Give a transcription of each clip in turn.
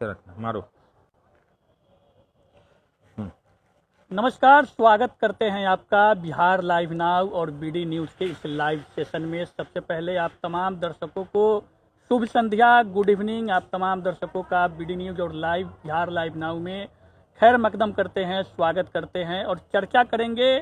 से रखना, मारो। नमस्कार, स्वागत करते हैं आपका बिहार लाइव नाउ और बीडी न्यूज़ के इस लाइव सेशन में। सबसे पहले आप तमाम दर्शकों को शुभ संध्या, गुड इवनिंग। आप तमाम दर्शकों का बीडी न्यूज़ और बिहार लाइव नाउ में खैर मकदम करते हैं, स्वागत करते हैं और चर्चा करेंगे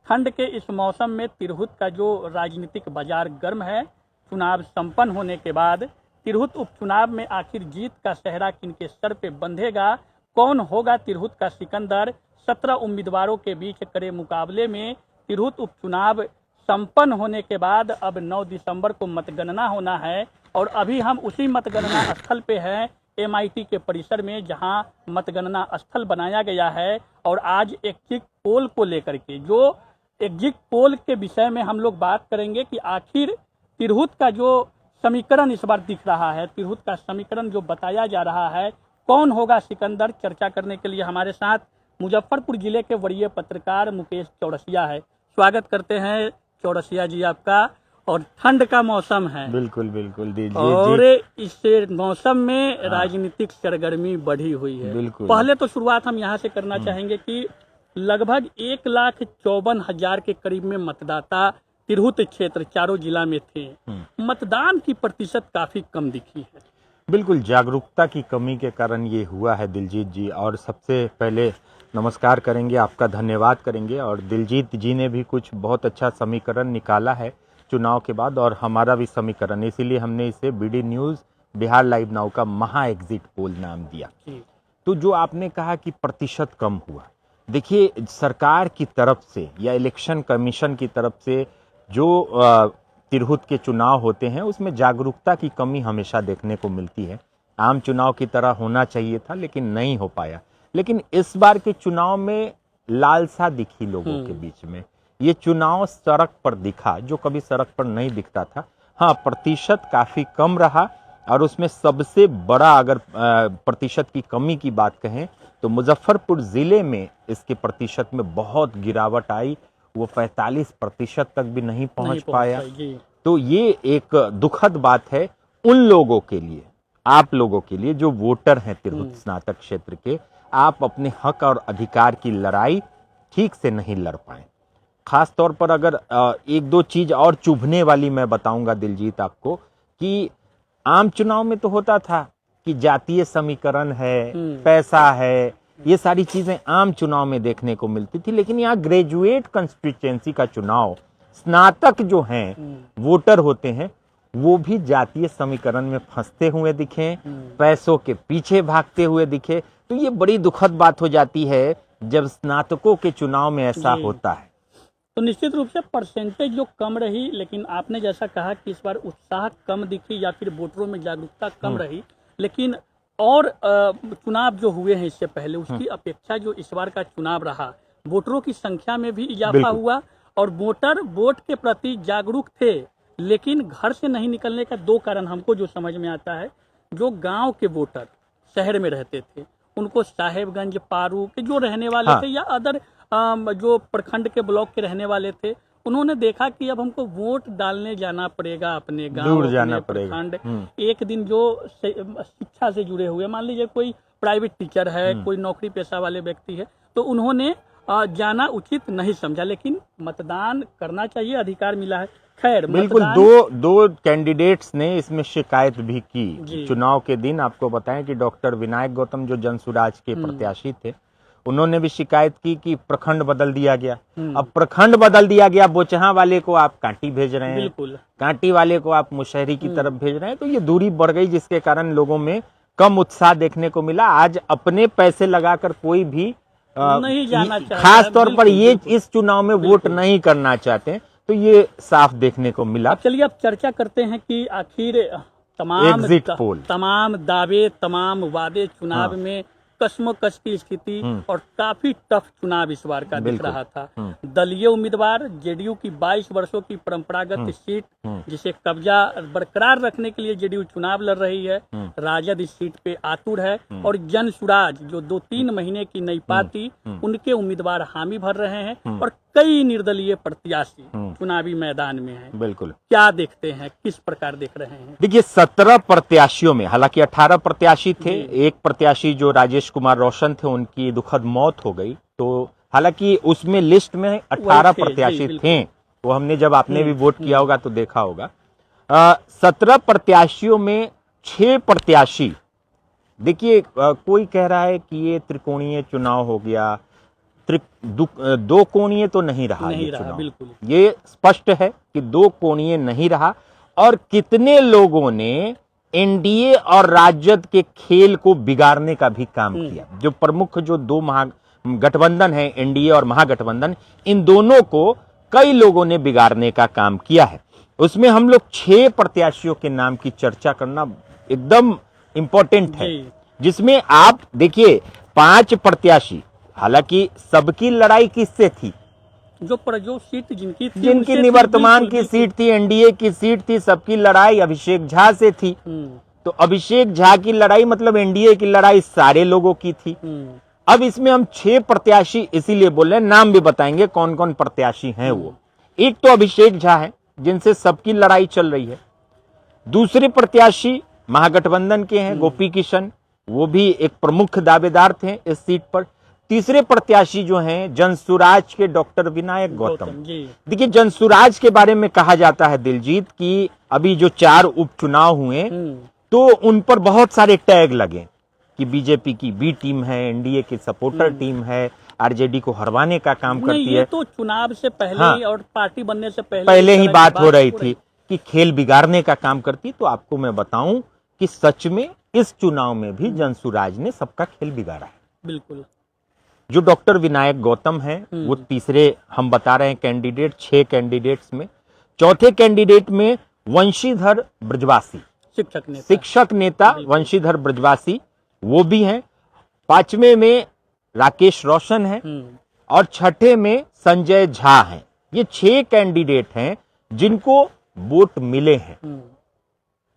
ठंड के इस मौसम में तिरहुत का जो राजनीतिक बाजार गर्म है। चुनाव संपन्न होने के बाद तिरहुत उपचुनाव में आखिर जीत का सेहरा किनके सर पे बंधेगा, कौन होगा तिरहुत का सिकंदर। 17 उम्मीदवारों के बीच कड़े मुकाबले में तिरहुत उपचुनाव संपन्न होने के बाद अब 9 दिसंबर को मतगणना होना है और अभी हम उसी मतगणना स्थल पे हैं, MIT के परिसर में, जहां मतगणना स्थल बनाया गया है। और आज एग्जिट पोल को लेकर के, जो एग्जिट पोल के विषय में हम लोग बात करेंगे कि आखिर तिरहुत का जो समीकरण इस बार दिख रहा है, तिरहुत का समीकरण जो बताया जा रहा है, कौन होगा सिकंदर। चर्चा करने के लिए हमारे साथ मुजफ्फरपुर जिले के वरीय पत्रकार मुकेश चौरसिया है। स्वागत करते हैं चौरसिया जी आपका। और ठंड का मौसम है, बिल्कुल बिल्कुल दीजिए और जी। इस मौसम में राजनीतिक सरगर्मी बढ़ी हुई है। बिल्कुल। पहले तो शुरुआत हम यहाँ से करना चाहेंगे कि लगभग 1,54,000 के करीब में मतदाता तिरहुत क्षेत्र चारों जिला में थे। मतदान की प्रतिशत काफी कम दिखी है। बिल्कुल, जागरूकता की कमी के कारण ये हुआ है दिलजीत जी। और सबसे पहले नमस्कार करेंगे, आपका धन्यवाद करेंगे। और दिलजीत जी ने भी कुछ बहुत अच्छा समीकरण निकाला है चुनाव के बाद, और हमारा भी समीकरण, इसीलिए हमने इसे BD news Bihar live now का महा एग्जिट पोल नाम दिया। तो जो आपने कहा कि प्रतिशत कम हुआ, देखिए सरकार की तरफ से या इलेक्शन कमीशन की तरफ से जो तिरहुत के चुनाव होते हैं उसमें जागरूकता की कमी हमेशा देखने को मिलती है। आम चुनाव की तरह होना चाहिए था लेकिन नहीं हो पाया। लेकिन इस बार के चुनाव में लालसा दिखी लोगों के बीच में। ये चुनाव सड़क पर दिखा जो कभी सड़क पर नहीं दिखता था। हाँ, प्रतिशत काफी कम रहा। और उसमें सबसे बड़ा अगर प्रतिशत की कमी की बात कहें तो मुजफ्फरपुर जिले में इसके प्रतिशत में बहुत गिरावट आई। वो 45% तक भी नहीं पहुंच पाया। तो ये एक दुखद बात है उन लोगों के लिए, आप लोगों के लिए जो वोटर हैं तिरहुत स्नातक क्षेत्र के। आप अपने हक और अधिकार की लड़ाई ठीक से नहीं लड़ पाए। खास तौर पर अगर एक दो चीज और चुभने वाली मैं बताऊंगा दिलजीत आपको, कि आम चुनाव में तो होता था कि जातीय समीकरण है, पैसा है, ये सारी चीजें आम चुनाव में देखने को मिलती थी। लेकिन यहाँ ग्रेजुएट कंस्टिट्यूएंसी का चुनाव, स्नातक जो हैं वोटर होते हैं, वो भी जातीय समीकरण में फंसते हुए दिखे, पैसों के पीछे भागते हुए दिखे। तो ये बड़ी दुखद बात हो जाती है जब स्नातकों के चुनाव में ऐसा होता है। तो निश्चित रूप से परसेंटेज जो कम रही, लेकिन आपने जैसा कहा कि इस बार उत्साह कम दिखी या फिर वोटरों में जागरूकता कम रही, लेकिन और चुनाव जो हुए हैं इससे पहले उसकी अपेक्षा जो इस बार का चुनाव रहा, वोटरों की संख्या में भी इजाफा हुआ और वोटर वोट के प्रति जागरूक थे। लेकिन घर से नहीं निकलने का 2 कारण हमको जो समझ में आता है। जो गांव के वोटर शहर में रहते थे, उनको साहेबगंज, पारू के जो रहने वाले थे या अदर जो प्रखंड के ब्लॉक के रहने वाले थे, उन्होंने देखा कि अब हमको वोट डालने जाना पड़ेगा अपने गांव, अपने प्रखंड। एक दिन जो शिक्षा से जुड़े हुए, मान लीजिए कोई प्राइवेट टीचर है, कोई नौकरी पेशा वाले व्यक्ति है, तो उन्होंने जाना उचित नहीं समझा। लेकिन मतदान करना चाहिए, अधिकार मिला है। खैर, बिल्कुल, दो कैंडिडेट्स ने इसमें शिकायत भी की चुनाव के दिन। आपको बताएं कि डॉक्टर विनायक गौतम जो जनसुराज के प्रत्याशी थे, उन्होंने भी शिकायत की कि प्रखंड बदल दिया गया। अब प्रखंड बदल दिया गया, बोचहा वाले को आप कांटी भेज रहे हैं, कांटी वाले को आप मुशहरी की तरफ भेज रहे हैं। तो ये दूरी बढ़ गई, जिसके कारण लोगों में कम उत्साह देखने को मिला। आज अपने पैसे लगाकर कोई भी नहीं जाना चाहता, खास तौर पर ये इस चुनाव में वोट नहीं करना चाहते। तो ये साफ देखने को मिला। चलिए अब चर्चा करते हैं कि आखिर तमाम दावे, तमाम वादे चुनाव में कश्मकश की स्थिति और काफी टफ चुनाव इस बार का दिख बिल्कुल। रहा था। दलीय उम्मीदवार जेडीयू की 22 वर्षों की परंपरागत सीट जिसे कब्जा बरकरार रखने के लिए जेडीयू चुनाव लड़ रही है। राजद इस सीट पे आतुर है और जन सुराज जो 2-3 महीने की नई पार्टी उनके उम्मीदवार हामी भर रहे हैं और कई निर्दलीय प्रत्याशी चुनावी मैदान में हैं। बिल्कुल। क्या देखते हैं, किस प्रकार देख रहे हैं? देखिए 17 प्रत्याशियों में हालांकि 18 प्रत्याशी थे, एक प्रत्याशी जो राजेश कुमार रोशन थे उनकी दुखद मौत हो गई, तो हालांकि उसमें लिस्ट में 18 प्रत्याशी थे, वो हमने जब आपने भी वोट किया होगा तो देखा होगा। 17 प्रत्याशियों में 6 प्रत्याशी, देखिए कोई कह रहा है कि ये त्रिकोणीय चुनाव हो गया, दो कोणीय तो नहीं रहा ये चुनाव। बिल्कुल ये स्पष्ट है कि दो कोणीय नहीं रहा। और कितने लोगों ने एनडीए और राजद के खेल को बिगाड़ने का भी काम किया। जो प्रमुख जो दो महागठबंधन है, एनडीए और महागठबंधन, इन दोनों को कई लोगों ने बिगाड़ने का काम किया है। उसमें हम लोग 6 प्रत्याशियों के नाम की चर्चा करना एकदम इंपॉर्टेंट है, जिसमें आप देखिए 5 प्रत्याशी, हालांकि सबकी लड़ाई किससे थी? जो सीट जिनकी थी, जिनकी निवर्तमान की सीट थी, एनडीए की सीट थी, सबकी लड़ाई अभिषेक झा से थी। तो अभिषेक झा की लड़ाई मतलब एनडीए की लड़ाई सारे लोगों की थी। अब इसमें हम 6 प्रत्याशी इसीलिए बोल रहे हैं, नाम भी बताएंगे कौन कौन प्रत्याशी हैं वो। एक तो अभिषेक झा है जिनसे सबकी लड़ाई चल रही है। दूसरे प्रत्याशी महागठबंधन के हैं गोपी किशन, वो भी एक प्रमुख दावेदार थे इस सीट पर। तीसरे प्रत्याशी जो हैं जनसुराज के डॉक्टर विनायक गौतम। देखिए जनसुराज के बारे में कहा जाता है दिलजीत कि अभी जो 4 उपचुनाव हुए तो उन पर बहुत सारे टैग लगे कि बीजेपी की बी टीम है, एनडीए की सपोर्टर टीम है, आरजेडी को हरवाने का काम करती है। तो चुनाव से पहले ही और पार्टी बनने से पहले ही बात हो रही थी कि खेल बिगाड़ने का काम करती। तो आपको मैं बताऊं कि सच में इस चुनाव में भी जनसुराज ने सबका खेल बिगाड़ा है। बिल्कुल। जो डॉक्टर विनायक गौतम हैं वो तीसरे हम बता रहे हैं कैंडिडेट, 6 कैंडिडेट्स में। चौथे कैंडिडेट में वंशीधर ब्रजवासी, शिक्षक नेता वंशीधर ब्रजवासी, वो भी हैं। 5वें में राकेश रोशन है और 6ठे में संजय झा हैं। ये 6 कैंडिडेट हैं जिनको वोट मिले हैं।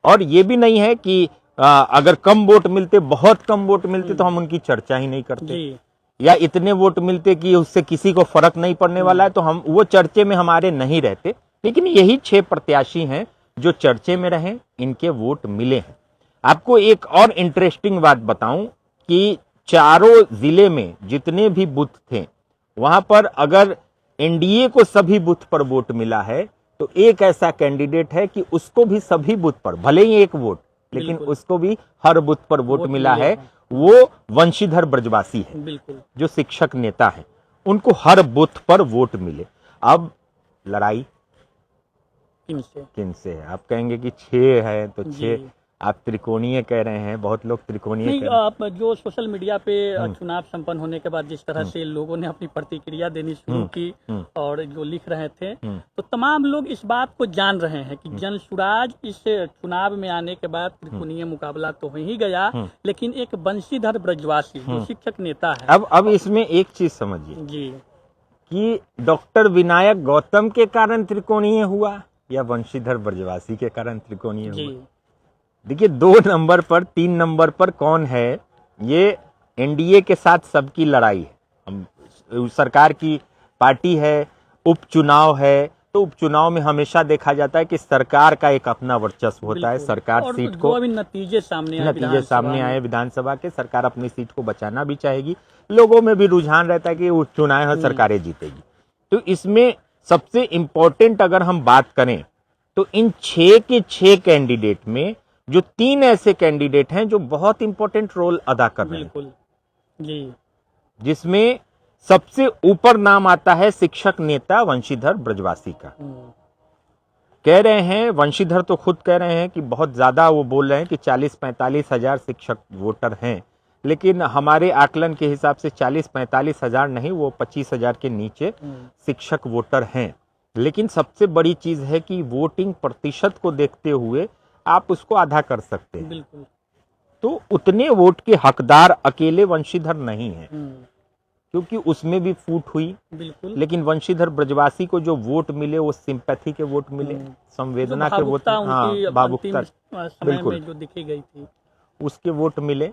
और ये भी नहीं है कि अगर कम वोट मिलते, बहुत कम वोट मिलते तो हम उनकी चर्चा ही नहीं करते, या इतने वोट मिलते कि उससे किसी को फर्क नहीं पड़ने वाला है तो हम वो चर्चे में हमारे नहीं रहते। लेकिन यही 6 प्रत्याशी हैं जो चर्चे में रहे, इनके वोट मिले हैं। आपको एक और इंटरेस्टिंग बात बताऊं कि चारों जिले में जितने भी बूथ थे वहां पर अगर एनडीए को सभी बूथ पर वोट मिला है तो एक ऐसा कैंडिडेट है कि उसको भी सभी बूथ पर, भले ही एक वोट, लेकिन उसको भी हर बूथ पर वोट मिला है। वो वंशीधर ब्रजवासी है जो शिक्षक नेता है, उनको हर बूथ पर वोट मिले। अब लड़ाई किनसे है? आप कहेंगे कि 6 है तो 6, आप त्रिकोणीय कह रहे हैं, बहुत लोग त्रिकोणीय नहीं। आप जो सोशल मीडिया पे चुनाव संपन्न होने के बाद जिस तरह से लोगों ने अपनी प्रतिक्रिया देनी शुरू की और जो लिख रहे थे, तो तमाम लोग इस बात को जान रहे हैं कि जनसुराज इस चुनाव में आने के बाद त्रिकोणीय मुकाबला तो हो ही गया, लेकिन एक वंशीधर ब्रजवासी जो शिक्षक नेता है। अब इसमें एक चीज समझिए जी कि डॉक्टर विनायक गौतम के कारण त्रिकोणीय हुआ या वंशीधर ब्रजवासी के कारण त्रिकोणीय हुआ। देखिए 2 नंबर पर, 3 नंबर पर कौन है? ये एनडीए के साथ सबकी लड़ाई है। हम सरकार की पार्टी है, उपचुनाव है, तो उपचुनाव में हमेशा देखा जाता है कि सरकार का एक अपना वर्चस्व होता है। सरकार सीट को, नतीजे सामने आए विधानसभा के, सरकार अपनी सीट को बचाना भी चाहेगी। लोगों में भी रुझान रहता है कि उपचुनाव है, सरकारें जीतेगी। तो इसमें सबसे इंपॉर्टेंट अगर हम बात करें तो इन 6 के 6 कैंडिडेट में जो 3 ऐसे कैंडिडेट हैं जो बहुत इंपॉर्टेंट रोल अदा कर रहे हैं जी, जिसमें सबसे ऊपर नाम आता है शिक्षक नेता वंशीधर ब्रजवासी का। कह रहे हैं, वंशीधर तो खुद कह रहे हैं कि बहुत ज्यादा, वो बोल रहे हैं कि 40-45 हजार शिक्षक वोटर हैं, लेकिन हमारे आकलन के हिसाब से 40-45 हजार नहीं, वो 25 हजार के नीचे शिक्षक वोटर हैं। लेकिन सबसे बड़ी चीज है कि वोटिंग प्रतिशत को देखते हुए आप उसको आधा कर सकते हैं। तो उतने वोट के हकदार अकेले वंशीधर नहीं है, क्योंकि उसमें भी फूट हुई। बिल्कुल। लेकिन वंशीधर ब्रजवासी को जो वोट मिले वो सिंपैथी के वोट मिले, संवेदना के वोट, हाँ भावुकता समय बिल्कुल में जो दिखी गई थी उसके वोट मिले।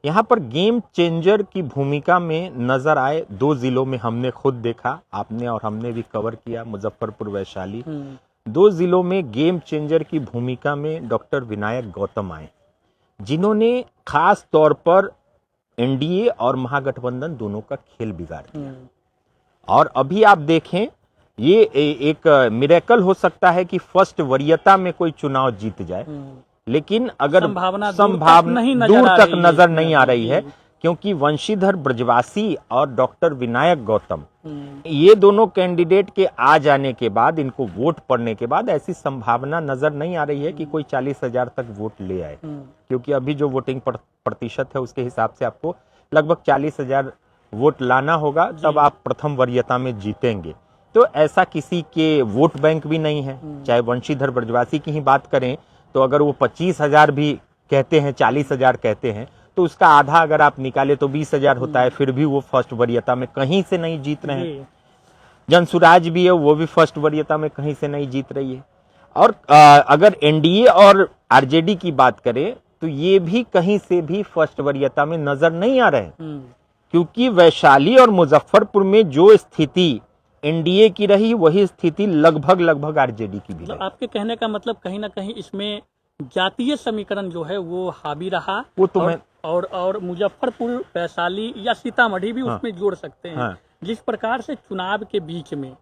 यहाँ पर गेम चेंजर की भूमिका में नजर आए 2 जिलों में, हमने खुद देखा, आपने और हमने भी कवर किया, मुजफ्फरपुर वैशाली। 2 जिलों में गेम चेंजर की भूमिका में डॉक्टर विनायक गौतम आए, जिन्होंने खास तौर पर एनडीए और महागठबंधन दोनों का खेल बिगाड़ दिया। और अभी आप देखें, ये एक मिरेकल हो सकता है कि फर्स्ट वरीयता में कोई चुनाव जीत जाए, लेकिन अगर संभावना दूर तक नजर नहीं आ रही है, क्योंकि वंशीधर ब्रजवासी और डॉक्टर विनायक गौतम, ये दोनों कैंडिडेट के आ जाने के बाद, इनको वोट पड़ने के बाद ऐसी संभावना नजर नहीं आ रही है कि कोई 40,000 तक वोट ले आए, क्योंकि अभी जो वोटिंग प्रतिशत है उसके हिसाब से आपको लगभग 40,000 वोट लाना होगा, तब आप प्रथम वरीयता में जीतेंगे। तो ऐसा किसी के वोट बैंक भी नहीं है। चाहे वंशीधर ब्रजवासी की ही बात करें तो अगर वो 25,000 भी कहते हैं, 40,000 कहते हैं, तो उसका आधा अगर आप निकाले तो 20,000 होता है, फिर भी वो फर्स्ट वरीयता में कहीं से नहीं जीत रहे हैं। जनसुराज भी है, वो भी फर्स्ट वरीयता में कहीं से नहीं जीत रही है। और अगर एनडीए और आरजेडी की बात करें तो ये भी कहीं से भी फर्स्ट वरीयता में नजर नहीं आ रहे हैं, क्योंकि वैशाली और मुजफ्फरपुर में जो स्थिति एनडीए की रही वही स्थिति लगभग आरजेडी की भी रही। आपके कहने का मतलब कहीं ना कहीं इसमें जातीय समीकरण जो है वो हावी रहा, वो तो मैं और मुजफ्फरपुर, वैशाली या सीतामढ़ी भी उसमें जोड़ सकते हैं। हाँ। जिस प्रकार से चुनाव के बीच में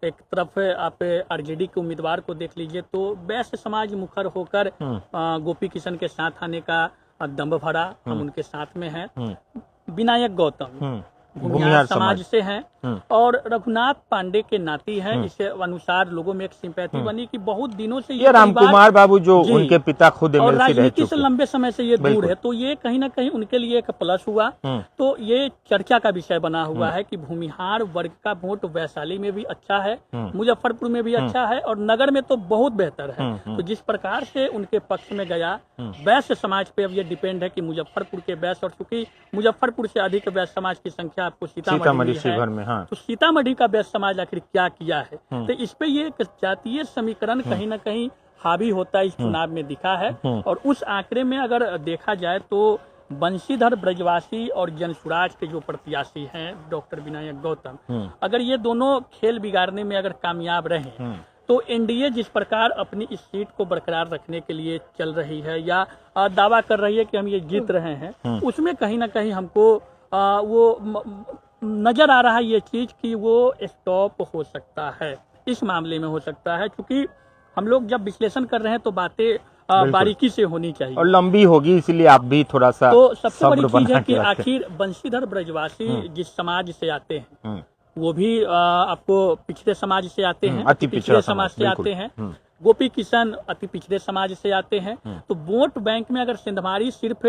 एक तरफ आप आरजेडी के उम्मीदवार को देख लीजिए तो वैश्य समाज मुखर होकर गोपी किशन के साथ आने का दम्भ भरा, हम उनके साथ में हैं। विनायक गौतम भूमिहार समाज से हैं और रघुनाथ पांडे के नाती हैं। इस अनुसार लोगों में एक सिंपैथी बनी कि बहुत दिनों से ये रामकुमार बाबू जो उनके पिता खुद और राजनीति से लंबे समय से ये दूर है, तो ये कहीं ना कहीं उनके लिए एक प्लस हुआ। तो ये चर्चा का विषय बना हुआ है कि भूमिहार वर्ग का वोट वैशाली में भी अच्छा है, मुजफ्फरपुर में भी अच्छा है और नगर में तो बहुत बेहतर है। तो जिस प्रकार से उनके पक्ष में गया, वैश्य समाज पे अब ये डिपेंड है कि मुजफ्फरपुर के वैश्य, और चूंकि मुजफ्फरपुर से अधिक वैश्य समाज की संख्या आपको सीतामढ़ी शिवहर में, हाँ। तो सीतामढ़ी का वैश्य समाज आखिर क्या किया है, तो इस पे ये जातीय समीकरण कहीं ना कहीं हावी होता इस चुनाव में दिखा है। और उस आंकड़े में अगर देखा जाए तो बंशीधर ब्रजवासी और जनसुराज के जो प्रत्याशी हैं डॉक्टर विनायक गौतम, अगर ये दोनों खेल बिगाड़ने में अगर कामयाब रहे तो एनडीए जिस प्रकार अपनी इस सीट को बरकरार रखने के लिए चल रही है या दावा कर रही है कि हम ये जीत रहे हैं, उसमें कहीं ना कहीं हमको वो नजर आ रहा है ये चीज कि वो स्टॉप हो सकता है, इस मामले में हो सकता है, क्योंकि हम लोग जब विश्लेषण कर रहे हैं तो बातें बारीकी से होनी चाहिए और लंबी होगी, इसलिए आप भी थोड़ा सा तो सबसे बड़ी चीज है कि आखिर बंशीधर ब्रजवासी जिस समाज से आते हैं वो भी आपको पिछड़े समाज से आते हैं, अति पिछड़े समाज से आते हैं। गोपी किशन अति पिछड़े समाज से आते हैं। तो वोट बैंक में अगर सिंधमारी सिर्फ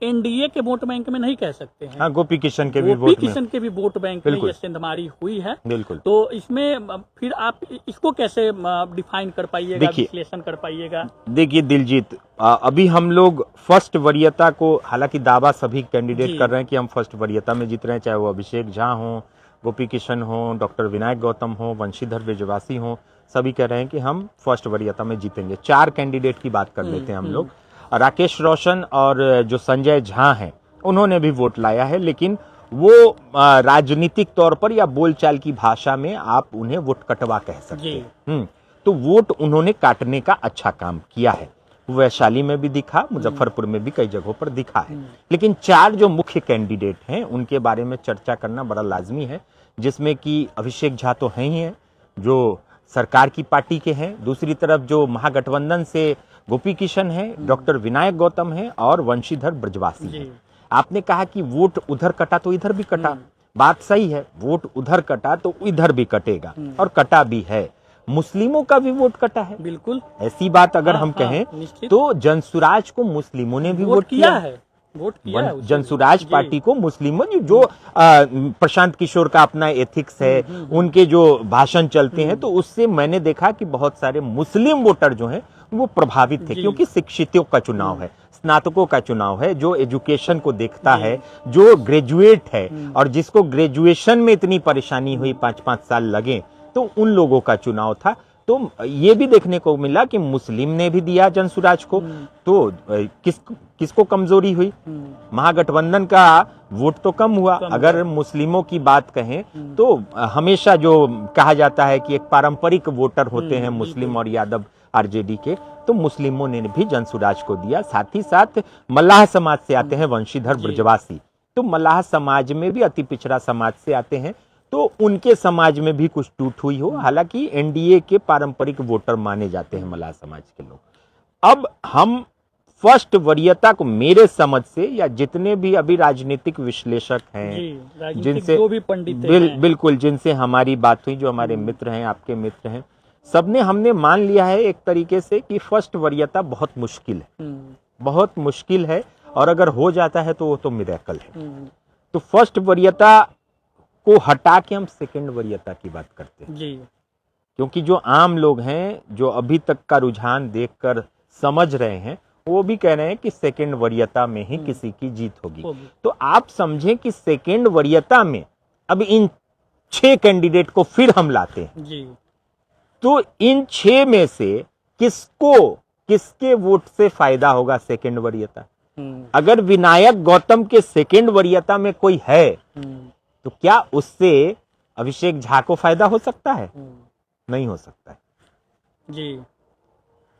एनडीए के वोट बैंक में नहीं कह सकते हैं, हाँ, गोपी किशन के भी वोट बैंक में ये सिंधमारी हुई है। बिल्कुल। तो इसमें फिर आप इसको कैसे डिफाइन कर पाइएगा, विश्लेषण कर पाइएगा? देखिए दिलजीत, अभी हम लोग फर्स्ट वरीयता को, हालांकि दावा सभी कैंडिडेट कर रहे हैं कि हम फर्स्ट वरीयता में जीत रहे हैं, चाहे वो अभिषेक झा हो, गोपी किशन हो, डॉक्टर विनायक गौतम हो, वंशीधर ब्रजवासी हो, सभी कह रहे हैं कि हम फर्स्ट वरीयता में जीतेंगे। 4 कैंडिडेट की बात कर लेते हैं हम लोग। राकेश रोशन और जो संजय झा हैं उन्होंने भी वोट लाया है, लेकिन वो राजनीतिक तौर पर या बोलचाल की भाषा में आप उन्हें वोट कटवा कह सकते हैं। तो वोट उन्होंने काटने का अच्छा काम किया है, वैशाली में भी दिखा, मुजफ्फरपुर में भी कई जगहों पर दिखा है। लेकिन 4 जो मुख्य कैंडिडेट हैं उनके बारे में चर्चा करना बड़ा लाजमी है, जिसमें कि अभिषेक झा तो हैं ही हैं जो सरकार की पार्टी के हैं, दूसरी तरफ जो महागठबंधन से गोपी किशन है, डॉक्टर विनायक गौतम है और वंशीधर ब्रजवासी है। आपने कहा कि वोट उधर कटा तो इधर भी कटा, बात सही है, वोट उधर कटा तो इधर भी कटेगा और कटा भी है। मुस्लिमों का भी वोट कटा है, बिल्कुल ऐसी बात अगर हम कहें तो जनसुराज को मुस्लिमों ने भी वोट किया है। जनसुराज पार्टी को मुस्लिमों जो प्रशांत किशोर का अपना एथिक्स है, उनके जो भाषण चलते हैं, तो उससे मैंने देखा कि बहुत सारे मुस्लिम वोटर जो हैं वो प्रभावित थे, क्योंकि शिक्षितों का चुनाव है, स्नातकों का चुनाव है, जो एजुकेशन को देखता है, जो ग्रेजुएट है और जिसको ग्रेजुएशन में इतनी परेशानी हुई 5-5 साल लगे, तो उन लोगों का चुनाव था। तो ये भी देखने को मिला कि मुस्लिम ने भी दिया जनसुराज को, तो किसको कमजोरी हुई? महागठबंधन का वोट तो कम हुआ। अगर मुस्लिमों की बात कहें तो हमेशा जो कहा जाता है कि एक पारंपरिक वोटर होते हैं मुस्लिम और यादव आरजेडी के, तो मुस्लिमों ने भी जनसुराज को दिया। साथ ही साथ मल्लाह समाज से आते हैं वंशीधर ब्रजवासी, तो मल्लाह समाज में भी अति पिछड़ा समाज से आते हैं, तो उनके समाज में भी कुछ टूट हुई हो। हालांकि एनडीए के पारंपरिक वोटर माने जाते हैं मल्लाह समाज के लोग। अब हम फर्स्ट वरीयता को मेरे समझ से, या जितने भी अभी राजनीतिक विश्लेषक हैं, जिनसे जो भी पंडित हैं, बिल्कुल जिनसे हमारी बात हुई, जो हमारे मित्र हैं, आपके मित्र हैं, सबने हमने मान लिया है एक तरीके से कि फर्स्ट वरीयता बहुत मुश्किल है, बहुत मुश्किल है, और अगर हो जाता है तो वो तो मिरेकल है। तो फर्स्ट वरीयता को हटा के हम सेकंड वरीयता की बात करते हैं जी। क्योंकि जो आम लोग हैं, जो अभी तक का रुझान देखकर समझ रहे हैं, वो भी कह रहे हैं कि सेकंड वरीयता में ही किसी की जीत होगी। तो आप समझें कि सेकंड वरीयता में अब इन 6 कैंडिडेट को फिर हम लाते हैं जी। तो इन 6 में से किसके वोट से फायदा होगा सेकंड वरीयता? अगर विनायक गौतम के सेकंड वरीयता में कोई है तो क्या उससे अभिषेक झा को फायदा हो सकता है? नहीं हो सकता है जी।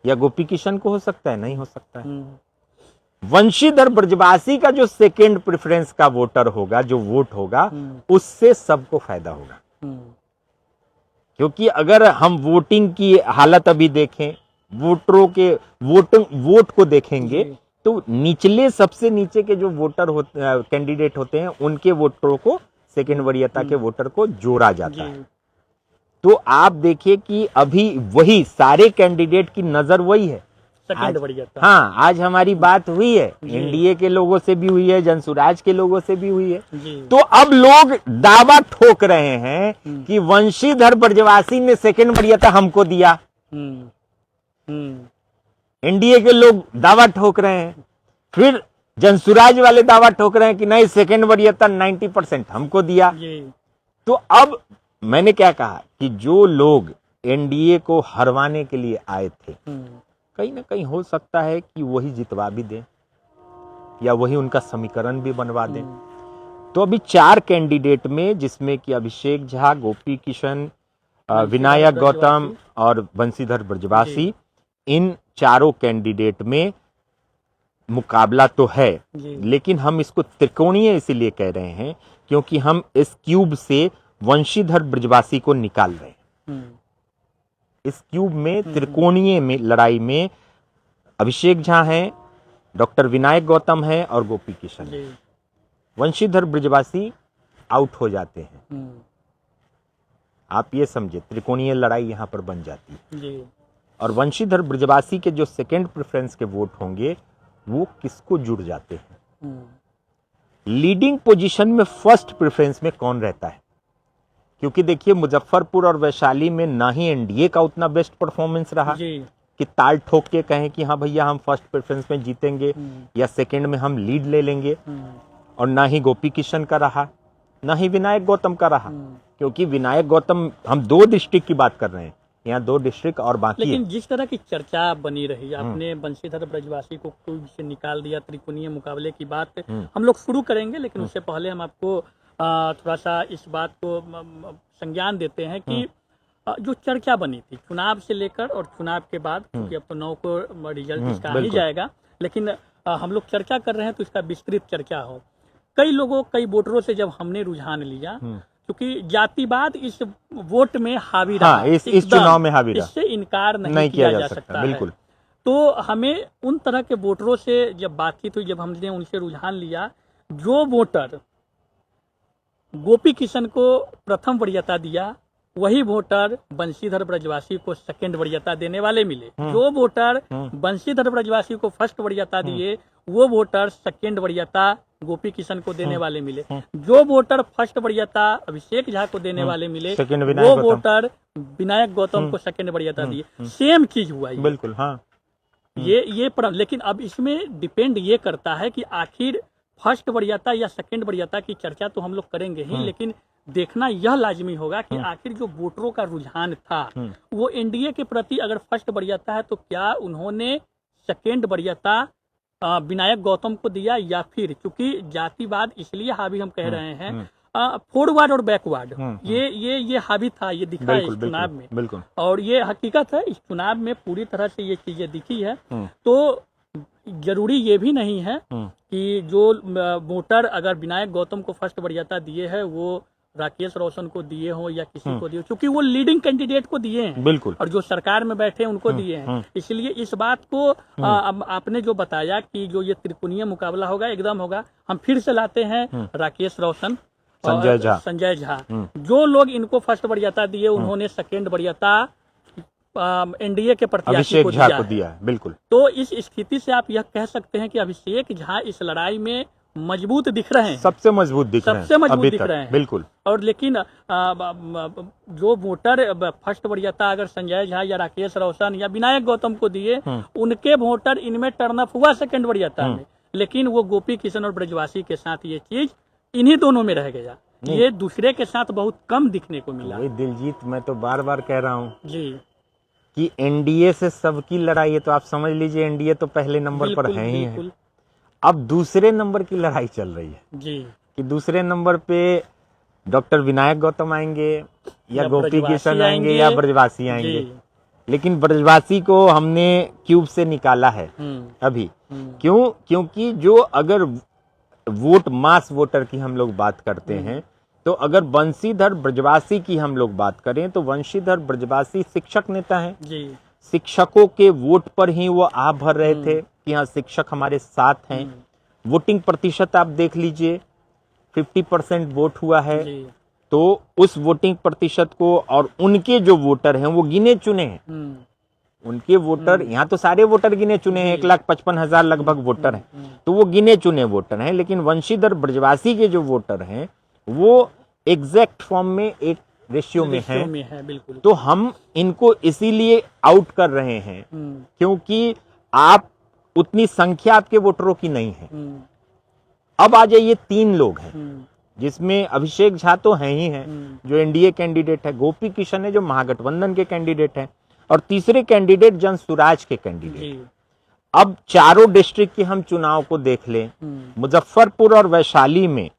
या गोपी किशन को हो सकता है? नहीं हो सकता है। वंशीधर ब्रजवासी का जो सेकंड प्रेफरेंस का वोटर होगा, जो वोट होगा, उससे सबको फायदा होगा। क्योंकि अगर हम वोटिंग की हालत अभी देखें, वोटरों के वोट को देखेंगे, तो निचले सबसे नीचे के जो वोटर कैंडिडेट होते हैं, उनके वोटरों को सेकंड वरीयता के वोटर को जोड़ा जाता है। तो आप देखिए कि अभी वही सारे कैंडिडेट की नजर वही है सेकंड वरीयता। हाँ, आज हमारी बात हुई है, एनडीए के लोगों से भी हुई है, जनसुराज के लोगों से भी हुई है। तो अब लोग दावा ठोक रहे हैं कि वंशीधर ब्रजवासी ने सेकंड वरीयता हमको दिया। एनडीए के लोग दावा ठोक रहे हैं, फिर जनसुराज वाले दावा ठोक रहे हैं कि नहीं, सेकंड वरीयता 90% हमको दिया। तो अब मैंने क्या कहा कि जो लोग एनडीए को हरवाने के लिए आए थे, कहीं ना कहीं हो सकता है कि वही जितवा भी दें या वही उनका समीकरण भी बनवा दें। तो अभी 4 कैंडिडेट में, जिसमें कि अभिषेक झा, गोपी किशन, विनायक गौतम और बंशीधर ब्रजवासी, इन चारों कैंडिडेट में मुकाबला तो है, लेकिन हम इसको त्रिकोणीय इसीलिए कह रहे हैं क्योंकि हम इस क्यूब से वंशीधर ब्रजवासी को निकाल रहे हैं। इस क्यूब में त्रिकोणीय में लड़ाई में अभिषेक झा हैं, डॉक्टर विनायक गौतम है और गोपी किशन है। वंशीधर ब्रजवासी आउट हो जाते हैं। आप ये समझे, त्रिकोणीय लड़ाई यहां पर बन जाती है। और वंशीधर ब्रजवासी के जो सेकंड प्रेफरेंस के वोट होंगे, वो किसको जुड़ जाते हैं? लीडिंग पोजीशन में फर्स्ट प्रेफरेंस में कौन रहता है? क्योंकि देखिए, मुजफ्फरपुर और वैशाली में ना ही एनडीए का उतना बेस्ट परफॉर्मेंस रहा कि ताल ठोक के कहें कि हाँ भैया हम फर्स्ट प्रेफरेंस में जीतेंगे या सेकंड में हम लीड ले लेंगे, और ना ही गोपी किशन का रहा, ना ही विनायक गौतम का रहा। क्योंकि विनायक गौतम, हम 2 डिस्ट्रिक्ट की बात कर रहे हैं, यहाँ 2 डिस्ट्रिक्ट और बाकी। लेकिन जिस तरह की चर्चा बनी रही, आपने वंशीधर ब्रजवासी को क्यूब से निकाल दिया, त्रिकोणीय मुकाबले की बात हम लोग शुरू करेंगे, लेकिन उससे पहले हम आपको थोड़ा सा इस बात को संज्ञान देते हैं कि जो चर्चा बनी थी चुनाव से लेकर और चुनाव के बाद, क्योंकि अब तो 9 को रिजल्ट इसका आ ही जाएगा, लेकिन हम लोग चर्चा कर रहे हैं तो इसका विस्तृत चर्चा हो। कई वोटरों से जब हमने रुझान लिया, क्योंकि जातिवाद इस वोट में हावी रहा, इस चुनाव में हावी रहा, इससे इनकार नहीं किया जा सकता बिल्कुल। है। तो हमें उन तरह के वोटरों से जब बातचीत हुई, जब हमने उनसे रुझान लिया, जो वोटर गोपी किशन को प्रथम वरीयता दिया, वही वोटर बंशीधर ब्रजवासी को सेकंड वरीयता देने वाले मिले। जो वोटर बंशीधर ब्रजवासी को फर्स्ट वरीयता दिए, वो वोटर सेकंड वरीयता गोपी किशन को देने वाले मिले। जो वोटर फर्स्ट वरीयता अभिषेक झा को देने वाले मिले, वो वोटर विनायक गौतम को सेकंड वरीयता दिए। सेम चीज हुआ, बिल्कुल। हाँ, लेकिन अब इसमें डिपेंड ये करता है कि आखिर फर्स्ट वरीयता या सेकंड वरीयता की चर्चा तो हम लोग करेंगे ही, लेकिन देखना यह लाजमी होगा कि आखिर जो वोटरों का रुझान था वो एनडीए के प्रति अगर फर्स्ट वरीयता है तो क्या उन्होंने सेकंड वरीयता विनायक गौतम को दिया, या फिर चूंकि जातिवाद इसलिए हावी हम कह रहे हैं, फॉरवर्ड और बैकवर्ड ये हावी था, ये दिखा है इस चुनाव में। बिल्कुल। और ये हकीकत है, इस चुनाव में पूरी तरह से ये चीजें दिखी है। तो जरूरी ये भी नहीं है कि जो वोटर अगर विनायक गौतम को फर्स्ट वरीयता दिए है वो राकेश रोशन को दिए हो या किसी को दिए, क्योंकि वो लीडिंग कैंडिडेट को दिए हैं। बिल्कुल। और जो सरकार में बैठे हैं उनको दिए हैं। इसलिए इस बात को आपने जो बताया कि जो ये त्रिकोणीय मुकाबला होगा, एकदम होगा। हम फिर से लाते हैं राकेश रोशन, संजय झा। जो लोग इनको फर्स्ट वरीयता दिए उन्होंने सेकेंड वरीयता एनडीए के प्रत्याशी को दिया है। बिल्कुल। तो इस स्थिति से आप यह कह सकते हैं कि अभिषेक झा इस लड़ाई में मजबूत दिख रहे हैं, सबसे मजबूत दिख रहे हैं। बिल्कुल। और लेकिन जो वोटर फर्स्ट वरीयता अगर संजय झा या राकेश रोशन या विनायक गौतम को दिए, उनके वोटर इनमें टर्नअप हुआ सेकंड वरीयता में, लेकिन वो गोपी किशन और ब्रजवासी के साथ ये चीज इन्हीं दोनों में रह गया। ये दूसरे के साथ बहुत कम दिखने को मिला। दिलजीत, मैं तो बार बार कह रहा हूँ जी कि एनडीए से सबकी लड़ाई है, तो आप समझ लीजिए एनडीए तो पहले नंबर पर है ही है। अब दूसरे नंबर की लड़ाई चल रही है जी, कि दूसरे नंबर पे डॉक्टर विनायक गौतम आएंगे या गोपी किशन आएंगे या ब्रजवासी आएंगे। लेकिन ब्रजवासी को हमने क्यूब से निकाला है अभी। क्यों? क्योंकि जो अगर वोट मास वोटर की हम लोग बात करते हैं, तो अगर वंशीधर ब्रजवासी की हम लोग बात करें तो वंशीधर ब्रजवासी शिक्षक नेता हैं जी। शिक्षकों के वोट पर ही वो आ भर रहे थे कि हाँ शिक्षक हमारे साथ हैं। वोटिंग प्रतिशत आप देख लीजिए, 50% वोट हुआ है। तो उस वोटिंग प्रतिशत को और उनके जो वोटर हैं वो गिने चुने हैं। उनके वोटर, यहाँ तो सारे वोटर गिने चुने हैं, 1,55,000 लगभग वोटर हैं, तो वो गिने चुने वोटर हैं। लेकिन वंशीधर ब्रजवासी के जो वोटर हैं वो एग्जैक्ट फॉर्म में एक रेशियो में है। बिल्कुल। तो हम इनको इसीलिए आउट कर रहे हैं क्योंकि आप उतनी संख्या आपके वोटरों की नहीं है। अब आ जाइए 3 लोग हैं, जिसमें अभिषेक झा तो हैं ही हैं जो एनडीए कैंडिडेट है, गोपी किशन है जो महागठबंधन के कैंडिडेट हैं, और तीसरे कैंडिडेट जन सुराज के कैंडिडेट। अब चारों डिस्ट्रिक्ट के हम चुनाव को देख लें, मुजफ्फरपुर और वैशाली में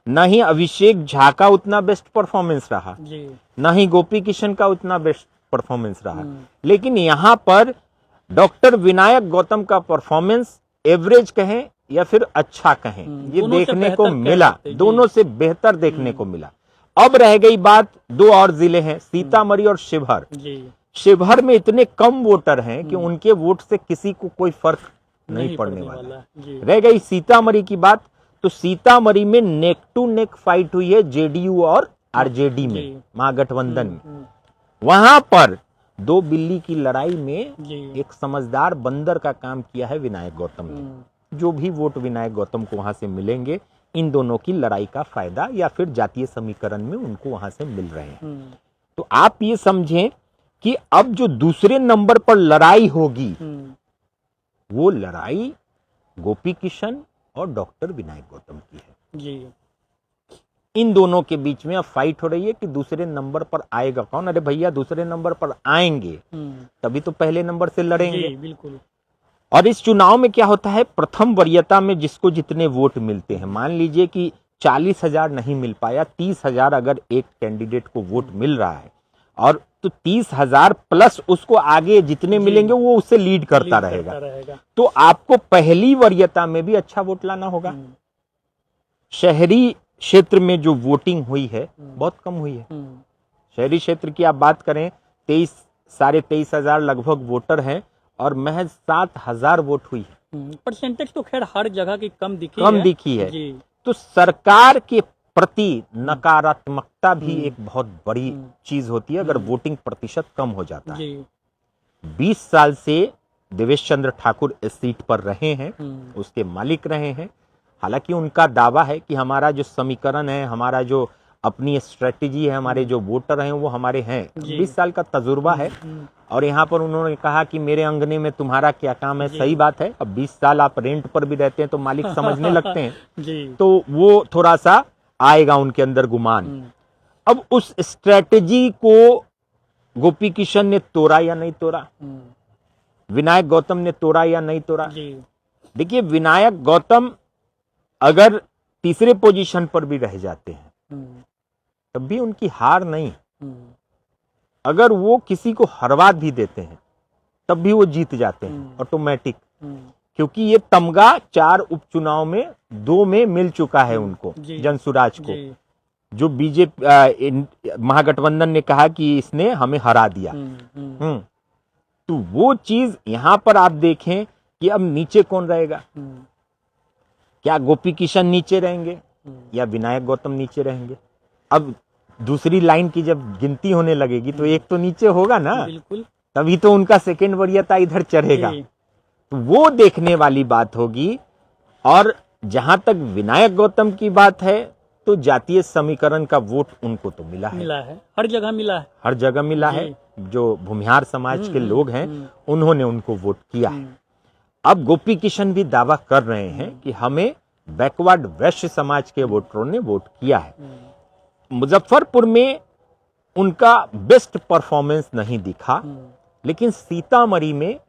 न ही अभिषेक झा का उतना बेस्ट परफॉर्मेंस रहा, न ही गोपी किशन का उतना बेस्ट परफॉर्मेंस रहा। लेकिन यहाँ पर डॉक्टर विनायक गौतम का परफॉर्मेंस एवरेज कहें या फिर अच्छा कहें, ये देखने को मिला, दोनों से बेहतर देखने को मिला। अब रह गई बात 2 और जिले हैं, सीतामढ़ी और शिवहर। शिवहर में इतने कम वोटर हैं कि उनके वोट से किसी को कोई फर्क नहीं पड़ने वाला। रह गई सीतामढ़ी की बात, तो सीतामढ़ी में नेक टू नेक फाइट हुई है जेडीयू और आरजेडी में, महागठबंधन में। वहां पर 2 बिल्ली की लड़ाई में एक समझदार बंदर का काम किया है विनायक गौतम ने। जो भी वोट विनायक गौतम को वहां से मिलेंगे, इन दोनों की लड़ाई का फायदा या फिर जातीय समीकरण में उनको वहां से मिल रहे हैं। तो आप ये समझें कि अब जो दूसरे नंबर पर लड़ाई होगी वो लड़ाई गोपी किशन और डॉक्टर विनायक गौतम की है जी। इन दोनों के बीच में अब फाइट हो रही है कि दूसरे नंबर पर आएगा कौन। अरे भैया, दूसरे नंबर पर आएंगे तभी तो पहले नंबर से लड़ेंगे। बिल्कुल। और इस चुनाव में क्या होता है, प्रथम वरीयता में जिसको जितने वोट मिलते हैं, मान लीजिए कि 40,000 नहीं मिल पाया, 30,000 अगर एक कैंडिडेट को वोट मिल रहा है, और तो 30,000 प्लस उसको आगे जितने मिलेंगे वो उससे लीड करता रहेगा। तो आपको पहली वरीयता में भी अच्छा वोट लाना होगा। शहरी क्षेत्र में जो वोटिंग हुई है बहुत कम हुई है। शहरी क्षेत्र की आप बात करें, 23,500 लगभग वोटर हैं और महज 7,000 वोट हुई है। परसेंटेज तो खैर हर जगह की कम दिखी है जी। तो सरकार के प्रति नकारात्मकता भी एक बहुत बड़ी चीज होती है अगर वोटिंग प्रतिशत कम हो जाता है। 20 साल से देवेश चंद्र ठाकुर इस सीट पर रहे हैं, उसके मालिक रहे हैं। हालांकि उनका दावा है कि हमारा जो समीकरण है, हमारा जो अपनी स्ट्रेटेजी है, हमारे जो वोटर हैं वो हमारे हैं, जी। 20 साल का तजुर्बा है। और यहाँ पर उन्होंने कहा कि मेरे अंगने में तुम्हारा क्या काम है। जी। सही बात है, अब 20 साल आप रेंट पर भी रहते हैं तो मालिक समझने लगते हैं, जी। तो वो थोड़ा सा आएगा उनके अंदर गुमान। अब उस स्ट्रेटेजी को गोपी किशन ने तोड़ा या नहीं तोड़ा, विनायक गौतम ने तोड़ा या नहीं तोड़ा। जी। देखिए, विनायक गौतम अगर तीसरे पोजीशन पर भी रह जाते हैं तब भी उनकी हार नहीं। अगर वो किसी को हरवा भी देते हैं तब भी वो जीत जाते हैं ऑटोमेटिक, क्योंकि ये तमगा 4 उपचुनाव में 2 में मिल चुका है उनको, जनसुराज को, जो बीजेपी महागठबंधन ने कहा कि इसने हमें हरा दिया। तो वो चीज यहां पर आप देखें कि अब नीचे कौन रहेगा, क्या गोपी किशन नीचे रहेंगे या विनायक गौतम नीचे रहेंगे। अब दूसरी लाइन की जब गिनती होने लगेगी तो एक तो नीचे होगा ना, बिल्कुल, तभी तो उनका सेकेंड वरीयता इधर चढ़ेगा, तो वो देखने वाली बात होगी। और जहां तक विनायक गौतम की बात है तो जातीय समीकरण का वोट उनको तो मिला है, हर जगह मिला है, हर जगह मिला है। जो भूमिहार समाज के लोग हैं उन्होंने उनको वोट किया है। अब गोपी किशन भी दावा कर रहे हैं कि हमें बैकवर्ड वैश्य समाज के वोटरों ने वोट किया है। मुजफ्फरपुर में उनका बेस्ट परफॉर्मेंस नहीं दिखा, लेकिन सीतामढ़ी में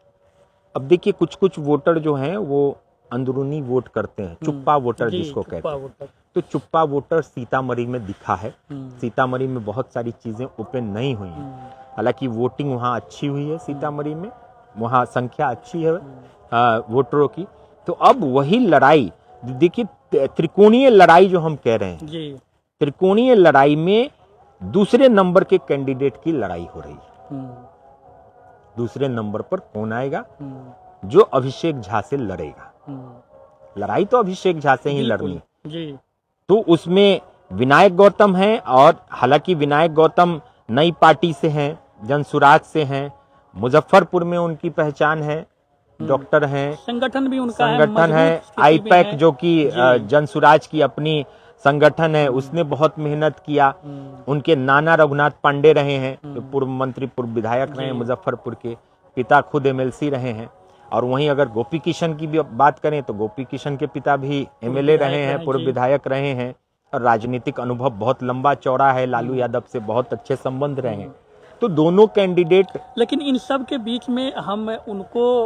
अब देखिए कुछ कुछ वोटर जो हैं वो अंदरूनी वोट करते हैं, चुप्पा वोटर जिसको कहते हैं, तो चुप्पा वोटर सीतामढ़ी में दिखा है। सीतामढ़ी में बहुत सारी चीजें ओपन नहीं हुई हैं, हालांकि वोटिंग वहां अच्छी हुई है सीतामढ़ी में, वहां संख्या अच्छी है वोटरों की। तो अब वही लड़ाई देखिए, त्रिकोणीय लड़ाई जो हम कह रहे हैं जी, त्रिकोणीय लड़ाई में दूसरे नंबर के कैंडिडेट की लड़ाई हो रही है। दूसरे नंबर पर कौन आएगा, जो अभिषेक झा से लड़ेगा। लड़ाई तो अभिषेक झा से ही लड़नी जी। तो उसमें विनायक गौतम है, और हालांकि विनायक गौतम नई पार्टी से हैं, जनसुराज से हैं, मुजफ्फरपुर में उनकी पहचान है, डॉक्टर हैं, संगठन भी उनका संगठन है आईपैक जो कि जनसुराज की अपनी संगठन है, उसने बहुत मेहनत किया। उनके नाना रघुनाथ पांडे रहे हैं, जो पूर्व मंत्री पूर्व विधायक रहे हैं मुजफ्फरपुर के, पिता खुद एमएलसी रहे हैं। और वहीं अगर गोपी किशन की भी बात करें तो गोपी किशन के पिता भी एमएलए रहे हैं, पूर्व विधायक रहे हैं, और राजनीतिक अनुभव बहुत लंबा चौड़ा है, लालू यादव से बहुत अच्छे संबंध रहे हैं। तो दोनों कैंडिडेट, लेकिन इन सब के बीच में हम उनको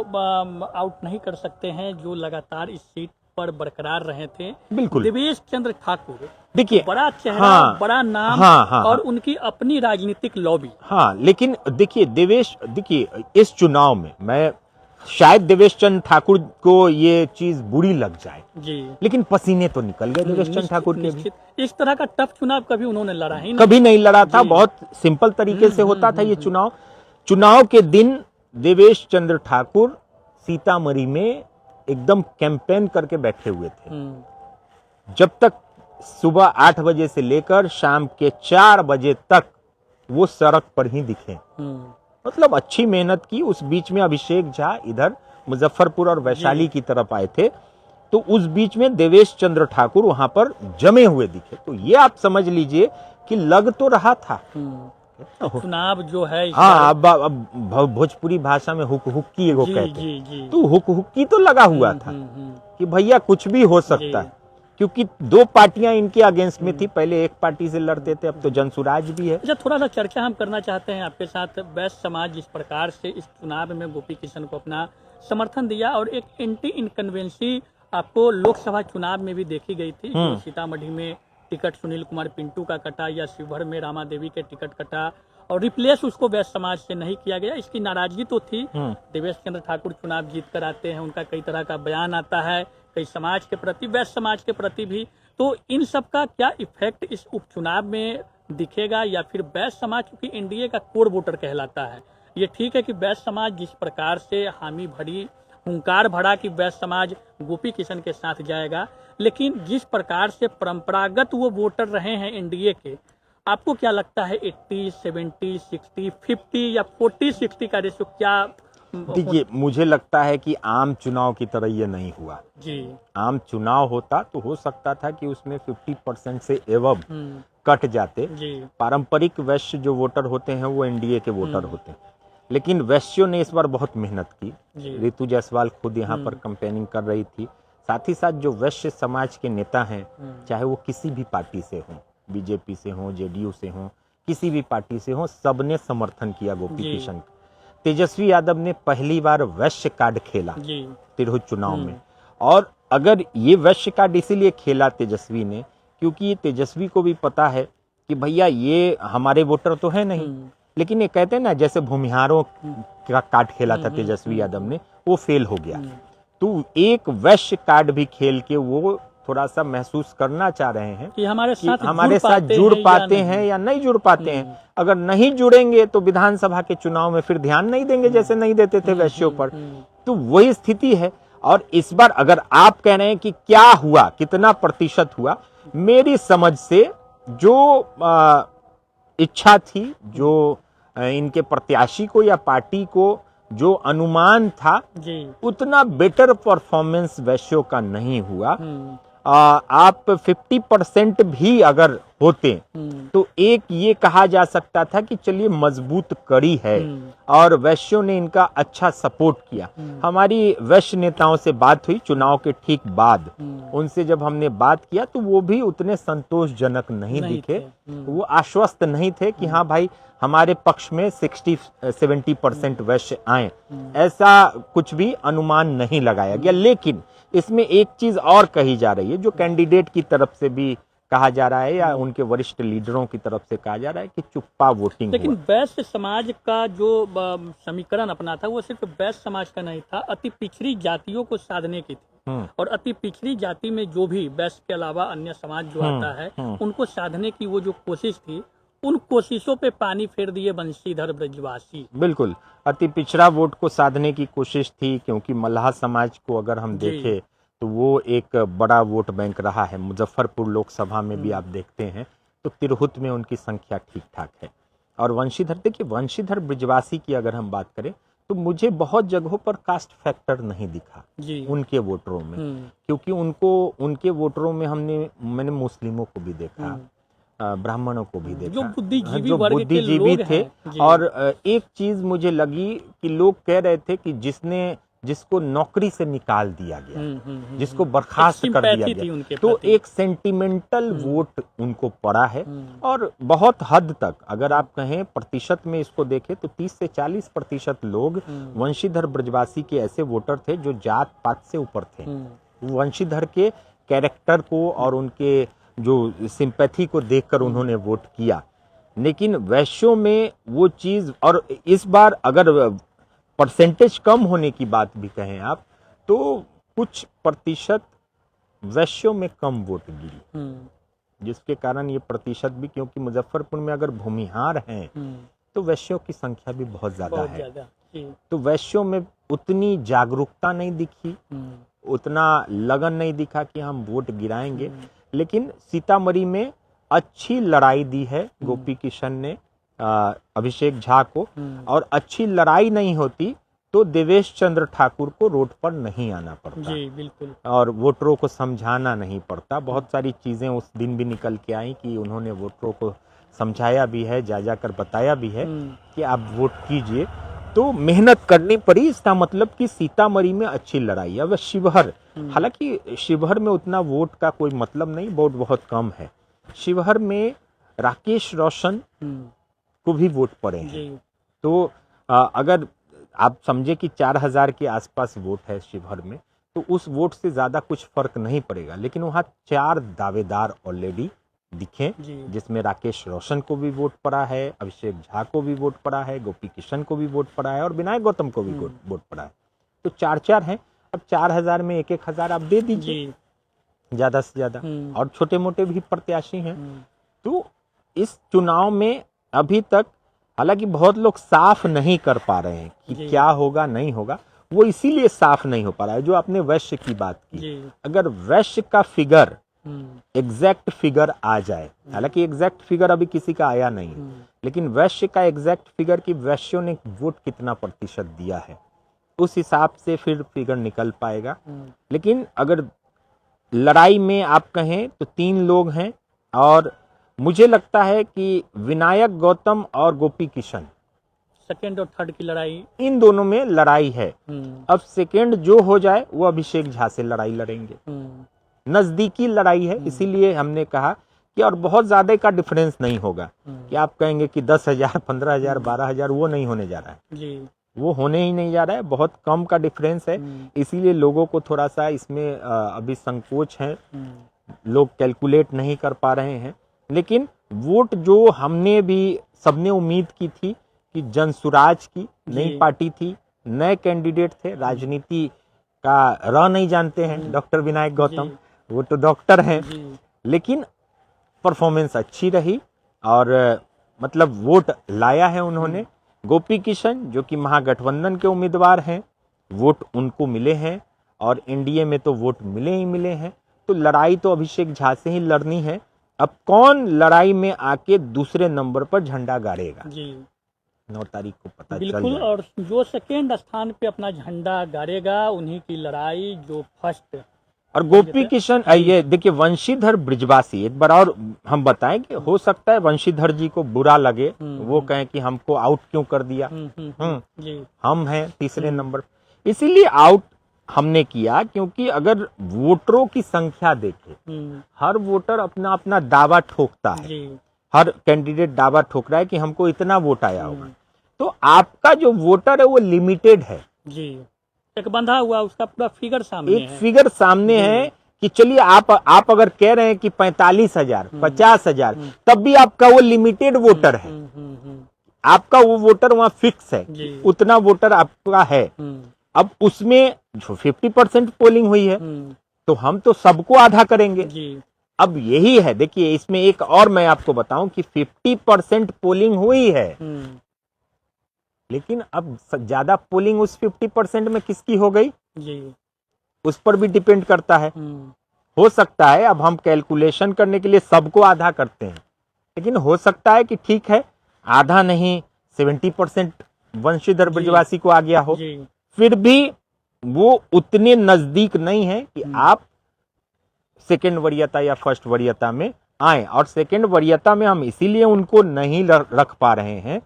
आउट नहीं कर सकते हैं जो लगातार इस सीट पर बरकरार रहे थे। बिल्कुल देवेश चंद्र ठाकुर, देखिए बड़ा चेहरा, बड़ा नाम, और उनकी अपनी राजनीतिक लॉबी। लेकिन देखिए इस चुनाव में मैं शायद देवेश चंद्र ठाकुर को ये चीज बुरी लग जाए जी, लेकिन पसीने तो निकल गए देवेश चंद्र ठाकुर के भी। इस तरह का टफ चुनाव कभी उन्होंने लड़ा ही नहीं, कभी नहीं लड़ा था, बहुत सिंपल तरीके से होता था ये चुनाव। चुनाव के दिन देवेश चंद्र ठाकुर सीतामढ़ी में एकदम कैंपेन करके बैठे हुए थे, जब तक सुबह 8 बजे से लेकर शाम के 4 बजे तक वो सड़क पर ही दिखे, मतलब अच्छी मेहनत की। उस बीच में अभिषेक झा इधर मुजफ्फरपुर और वैशाली की तरफ आए थे, तो उस बीच में देवेश चंद्र ठाकुर वहां पर जमे हुए दिखे। तो ये आप समझ लीजिए कि लग तो रहा था चुनाव जो है, अब भोजपुरी भाषा में हुक्की एगो कहते हैं, तो हुक्की तो लगा हुआ था कि भैया कुछ भी हो सकता है, क्योंकि 2 पार्टियां इनके अगेंस्ट में थी। पहले एक पार्टी से लड़ते थे, अब तो जनसुराज भी है। अच्छा, थोड़ा सा चर्चा हम करना चाहते हैं आपके साथ। वैश्य समाज जिस प्रकार से इस चुनाव में गोपी किशन को अपना समर्थन दिया, और एक एंटी इनकन्वेंसी आपको लोकसभा चुनाव में भी देखी गई थी। सीतामढ़ी में टिकट सुनील कुमार पिंटू का कटा, या शिवहर में रामा देवी के टिकट कटा, और रिप्लेस उसको वैश्य समाज से नहीं किया गया। इसकी नाराजगी तो थी। देवेश चंद्र ठाकुर चुनाव जीत कर आते हैं, उनका कई तरह का बयान आता है, कई समाज के प्रति, वैश्य समाज के प्रति भी। तो इन सब का क्या इफेक्ट इस उपचुनाव में दिखेगा, या फिर वैश्य समाज क्योंकि एनडीए का कोर वोटर कहलाता है, ये ठीक है कि वैश्य समाज जिस प्रकार से हामी भरी, हुंकार भरा कि वैश्य समाज गोपी किशन के साथ जाएगा, लेकिन जिस प्रकार से परंपरागत वो वोटर रहे हैं एनडीए के, आपको क्या लगता है 80, 70, 60, 50 या 40-60 का रेशियो क्या देखिए, मुझे लगता है कि आम चुनाव की तरह ये नहीं हुआ। जी। आम चुनाव होता तो हो सकता था कि उसमें 50% से एवब कट जाते। जी। पारंपरिक वैश्य जो वोटर होते हैं वो एनडीए के वोटर होते हैं, लेकिन वैश्यों ने इस बार बहुत मेहनत की। जी। रितु जायसवाल खुद यहाँ पर कैंपेनिंग कर रही थी। साथ ही साथ जो वैश्य समाज के नेता हैं, चाहे वो किसी भी पार्टी से हों, बीजेपी से हों, जेडीयू से हों, किसी भी पार्टी से हों, सबने समर्थन किया गोपी जी। किशन का। तेजस्वी यादव ने पहली बार वैश्य कार्ड खेला जी। तिरहुत चुनाव में, और अगर ये वैश्य कार्ड इसीलिए खेला तेजस्वी ने क्योंकि तेजस्वी को भी पता है कि भैया ये हमारे वोटर तो है नहीं, लेकिन ये कहते हैं ना जैसे भूमिहारों का कार्ड खेला था तेजस्वी यादव ने, वो फेल हो गया। तो एक वैश्य कार्ड भी खेल के वो थोड़ा सा महसूस करना चाह रहे हैं कि हमारे कि साथ हमारे साथ जुड़ पाते हैं या नहीं जुड़ पाते हैं। अगर नहीं जुड़ेंगे तो विधानसभा के चुनाव में फिर ध्यान नहीं देंगे जैसे नहीं देते थे वैश्यों पर। तो वही स्थिति है। और इस बार अगर आप कह रहे हैं कि क्या हुआ, कितना प्रतिशत हुआ, मेरी समझ से जो इच्छा थी, जो इनके प्रत्याशी को या पार्टी को जो अनुमान था, जी। उतना बेटर परफॉर्मेंस वैश्यों का नहीं हुआ। आप 50% भी अगर होते तो एक ये कहा जा सकता था कि चलिए मजबूत कड़ी है और वैश्यों ने इनका अच्छा सपोर्ट किया। हमारी वैश्य नेताओं से बात हुई चुनाव के ठीक बाद, उनसे जब हमने बात किया तो वो भी उतने संतोषजनक नहीं दिखे। वो आश्वस्त नहीं थे कि हाँ भाई हमारे पक्ष में 60-70% वैश्य आए, ऐसा कुछ भी अनुमान नहीं लगाया गया। लेकिन इसमें एक चीज और कही जा रही है जो कैंडिडेट की तरफ से भी कहा जा रहा है या उनके वरिष्ठ लीडरों की तरफ से कहा जा रहा है कि चुप्पा वोटिंग। लेकिन वैश्य समाज का जो समीकरण अपना था वो सिर्फ वैश्य समाज का नहीं था, अति पिछड़ी जातियों को साधने की थी। और अति पिछड़ी जाति में जो भी वैश्य के अलावा अन्य समाज जो आता है उनको साधने की वो जो कोशिश थी, उन कोशिशों पे पानी फेर दिए बंशीधर ब्रजवासी। बिल्कुल, अति पिछड़ा वोट को साधने की कोशिश थी, क्योंकि मल्लाह समाज को अगर हम देखें तो वो एक बड़ा वोट बैंक रहा है। मुजफ्फरपुर लोकसभा में भी आप देखते हैं तो तिरहुत में उनकी संख्या ठीक ठाक है। और वंशीधर, देखिए वंशीधर ब्रजवासी की अगर हम बात करें तो मुझे बहुत जगहों पर कास्ट फैक्टर नहीं दिखा उनके वोटरों में, क्योंकि उनके वोटरों में मैंने मुस्लिमों को भी देखा, ब्राह्मणों को भी देखा, जो बुद्धिजीवी थे। और एक चीज मुझे लगी कि लोग कह रहे थे कि जिसको नौकरी से निकाल दिया गया, जिसको बर्खास्त कर दिया गया, तो एक सेंटिमेंटल वोट उनको पड़ा है। और बहुत हद तक अगर आप कहें प्रतिशत में इसको देखें तो 30 से 40% लोग वंशीधर ब्रजवासी के ऐसे वोटर थे जो जात पात से ऊपर थे। वंशीधर के कैरेक्टर को और उनके जो सिंपैथी को देखकर उन्होंने वोट किया। लेकिन वैश्यों में वो चीज, और इस बार अगर परसेंटेज कम होने की बात भी कहें आप तो कुछ प्रतिशत वैश्यों में कम वोट गिरी, जिसके कारण ये प्रतिशत भी, क्योंकि मुजफ्फरपुर में अगर भूमिहार हैं तो वैश्यों की संख्या भी बहुत ज्यादा है। तो वैश्यों में उतनी जागरूकता नहीं दिखी, उतना लगन नहीं दिखा कि हम वोट गिराएंगे। लेकिन सीतामढ़ी में अच्छी लड़ाई दी है गोपी किशन ने अभिषेक झा को, और अच्छी लड़ाई नहीं होती तो देवेश चंद्र ठाकुर को रोड पर नहीं आना पड़ता। जी बिल्कुल। और वोटरों को समझाना नहीं पड़ता। बहुत सारी चीजें उस दिन भी निकल के आई कि उन्होंने वोटरों को समझाया भी है, जा जाकर बताया भी है कि आप वोट कीजिए। तो मेहनत करनी पड़ी। इसका मतलब कि सीतामढ़ी में अच्छी लड़ाई। अब शिवहर, हालांकि शिवहर में उतना वोट का कोई मतलब नहीं, वोट बहुत कम है। शिवहर में राकेश रोशन को भी वोट पड़े हैं। तो अगर आप समझे कि 4000 के आसपास वोट है शिवहर में, तो उस वोट से ज्यादा कुछ फर्क नहीं पड़ेगा। लेकिन वहां 4 दावेदार ऑलरेडी दिखे, जिसमें राकेश रोशन को भी वोट पड़ा है, अभिषेक झा को भी वोट पड़ा है, गोपी किशन को भी वोट पड़ा है और विनायक गौतम को भी वोट पड़ा है। तो 4-4 हैं। अब 4000 में 1-1000 आप दे दीजिए ज्यादा से ज्यादा, और छोटे मोटे भी प्रत्याशी हैं। तो इस चुनाव में अभी तक हालांकि बहुत लोग साफ नहीं कर पा रहे हैं कि क्या होगा नहीं होगा। वो इसीलिए साफ नहीं हो पा रहा है जो आपने वैश्य की बात की। अगर वैश्य का फिगर, एग्जैक्ट फिगर आ जाए, हालांकि एग्जैक्ट फिगर अभी किसी का आया नहीं, लेकिन वैश्य का एग्जैक्ट फिगर कि वैश्यों ने वोट कितना प्रतिशत दिया है, उस हिसाब से फिर फिगर निकल पाएगा। लेकिन अगर लड़ाई में आप कहें तो 3 लोग हैं और मुझे लगता है कि विनायक गौतम और गोपी किशन, सेकंड और थर्ड की लड़ाई इन दोनों में लड़ाई है। अब सेकंड जो हो जाए वो अभिषेक झा से लड़ाई लड़ेंगे। नजदीकी लड़ाई है, इसीलिए हमने कहा कि और बहुत ज्यादा का डिफरेंस नहीं होगा कि आप कहेंगे कि 10,000, 15,000, 12,000, वो नहीं होने जा रहा है जी। वो होने ही नहीं जा रहा है, बहुत कम का डिफरेंस है। इसीलिए लोगों को थोड़ा सा इसमें अभी संकोच है, लोग कैलकुलेट नहीं कर पा रहे हैं। लेकिन वोट जो हमने भी सबने उम्मीद की थी कि जनसुराज की नई पार्टी थी, नए कैंडिडेट थे, राजनीति का र नहीं जानते हैं डॉक्टर विनायक गौतम, वो तो डॉक्टर हैं, लेकिन परफॉर्मेंस अच्छी रही और मतलब वोट लाया है उन्होंने। गोपी किशन जो कि महागठबंधन के उम्मीदवार हैं, वोट उनको मिले हैं और एनडीए में तो वोट मिले ही मिले हैं। तो लड़ाई तो अभिषेक झा से ही लड़नी है। अब कौन लड़ाई में आके दूसरे नंबर पर झंडा गाड़ेगा जी 9 तारीख को पता चल बिल्कुल। जाएगा। और जो सेकेंड स्थान पे अपना झंडा गाड़ेगा उन्हीं की लड़ाई, जो फर्स्ट। और गोपी किशन ये देखिए वंशीधर ब्रिजवासी, एक बार और हम बताएं कि हो सकता है वंशीधर जी को बुरा लगे, वो कहें कि हमको आउट क्यों कर दिया, जी। हम हैं तीसरे नंबर। इसीलिए आउट हमने किया क्योंकि अगर वोटरों की संख्या देखें, हर वोटर अपना अपना दावा ठोकता है, हर कैंडिडेट दावा ठोक रहा है कि हमको इतना वोट आया होगा। तो आपका जो वोटर है वो लिमिटेड है जी, एक बंधा हुआ उसका पूरा फिगर सामने एक फिगर सामने है कि चलिए आप अगर कह रहे हैं कि 45,000, 50,000, तब भी आपका वो लिमिटेड वोटर है, आपका वो वोटर वहां फिक्स है, उतना वोटर आपका है। अब उसमें जो 50% पोलिंग हुई है तो हम तो सबको आधा करेंगे। अब यही है, देखिए इसमें एक और मैं आपको बताऊं कि 50% पोलिंग हुई है, लेकिन अब ज्यादा पोलिंग उस 50% में किसकी हो गई उस पर भी डिपेंड करता है। हो सकता है अब हम कैलकुलेशन करने के लिए सबको आधा करते हैं, लेकिन हो सकता है कि ठीक है आधा नहीं 70% वंशीधर ब्रजवासी को आ गया हो, फिर भी वो उतने नजदीक नहीं है कि आप सेकेंड वरीयता या फर्स्ट वरीयता में आए। और सेकेंड वरीयता में हम इसीलिए उनको नहीं रख पा रहे हैं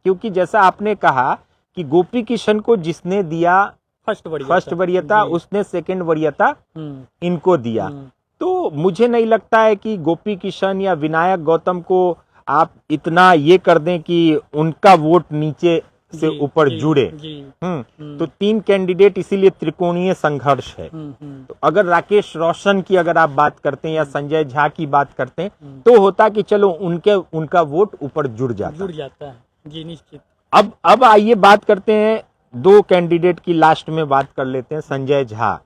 क्योंकि जैसा आपने कहा कि गोपी किशन को जिसने दिया फर्स्ट वरीयता उसने सेकेंड वरीयता इनको दिया। तो मुझे नहीं लगता है कि गोपी किशन या विनायक गौतम को आप इतना ये कर दें कि उनका वोट नीचे से ऊपर जुड़े। तो 3 कैंडिडेट इसीलिए त्रिकोणीय संघर्ष है। तो अगर राकेश रोशन की अगर आप बात करते हैं या संजय झा की बात करते हैं तो होता कि चलो उनका वोट ऊपर जुड़ जाता है। जी निश्चित। अब आइए बात करते हैं 2 कैंडिडेट की, लास्ट में बात कर लेते हैं संजय झा।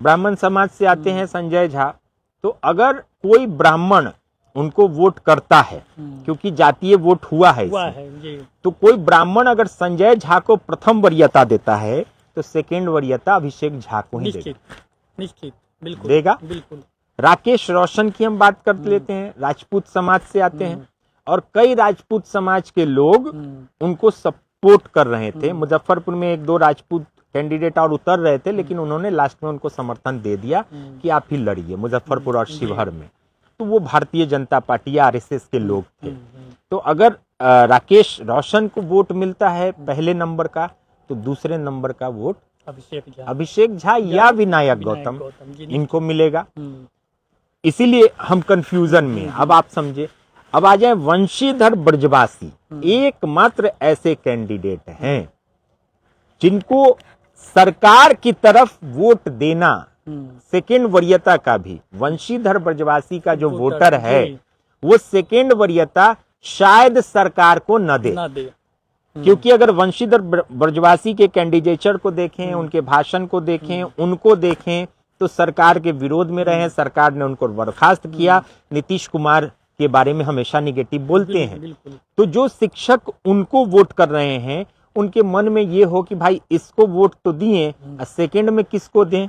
ब्राह्मण समाज से आते हैं संजय झा। तो अगर कोई ब्राह्मण उनको वोट करता है क्योंकि जातीय वोट हुआ है जी। तो कोई ब्राह्मण अगर संजय झा को प्रथम वरीयता देता है तो सेकेंड वरीयता अभिषेक झा को ही निश्चित बिल्कुल देगा। बिल्कुल। राकेश रोशन की हम बात कर लेते हैं, राजपूत समाज से आते हैं और कई राजपूत समाज के लोग उनको सपोर्ट कर रहे थे। मुजफ्फरपुर में 1-2 राजपूत कैंडिडेट और उतर रहे थे, लेकिन उन्होंने लास्ट में उनको समर्थन दे दिया कि आप ही लड़िए मुजफ्फरपुर और शिवहर में। तो वो भारतीय जनता पार्टी या आरएसएस के लोग थे। तो अगर राकेश रोशन को वोट मिलता है पहले नंबर का तो दूसरे नंबर का वोट अभिषेक झा या विनायक गौतम इनको मिलेगा। इसीलिए हम कंफ्यूजन में, अब आप समझे। अब आ जाए वंशीधर ब्रजवासी, एकमात्र ऐसे कैंडिडेट हैं जिनको सरकार की तरफ वोट देना, सेकेंड वरीयता का भी वंशीधर ब्रजवासी का जो वोटर है वो सेकेंड वरीयता शायद सरकार को न दे। क्योंकि अगर वंशीधर ब्रजवासी के कैंडिडेचर को देखें, उनके भाषण को देखें, उनको देखें तो सरकार के विरोध में रहे, सरकार ने उनको बर्खास्त किया, नीतीश कुमार के बारे में हमेशा निगेटिव बोलते हैं। तो जो शिक्षक उनको वोट कर रहे हैं उनके मन में ये हो कि भाई इसको वोट तो दिए, सेकेंड में किसको दें?